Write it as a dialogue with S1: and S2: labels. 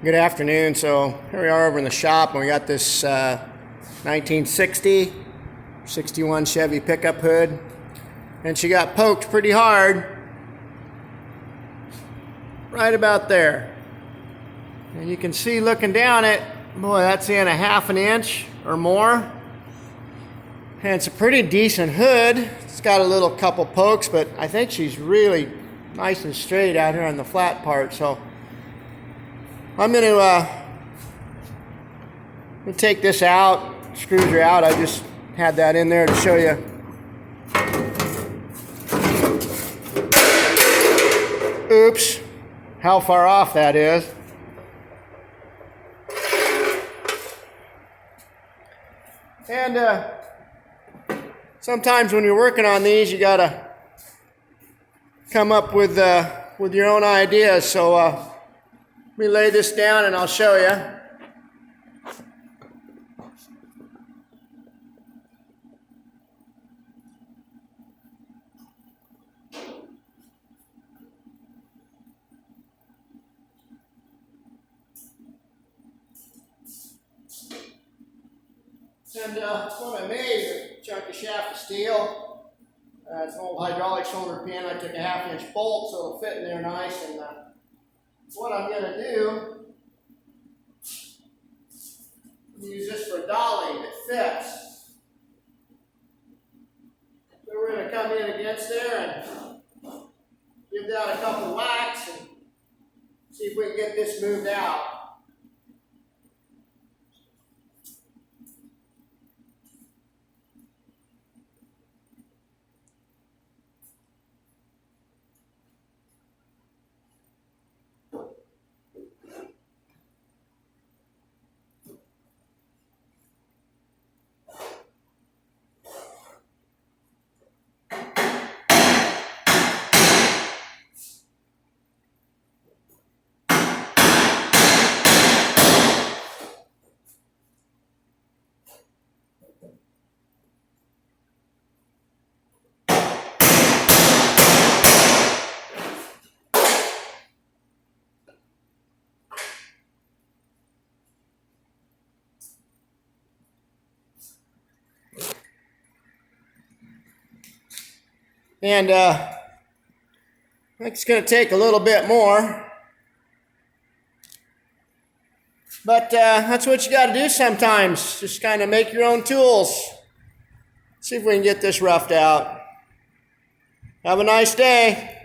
S1: Good afternoon. So here we are over in the shop, and we got this 1960, 61 Chevy pickup hood, and she got poked pretty hard right about there. And you can see looking down it, boy, that's in a half an inch or more. And it's a pretty decent hood. It's got a little couple pokes, but I think she's really nice and straight out here on the flat part. So I'm going to take this out. Screws are out. I just had that in there to show you. Oops, how far off that is. And sometimes when you're working on these, you got to come up with your own ideas. So let me lay this down and I'll show you. And what I made is a chunk of shaft of steel. It's an old hydraulic solder pin. I took a half-inch bolt so it'll fit in there nice. And what I'm going to do, use this for dolly that fits. So we're going to come in against there and give that a couple whacks and see if we can get this moved out. And I think it's going to take a little bit more. But that's what you got to do sometimes. Just kind of make your own tools. See if we can get this roughed out. Have a nice day.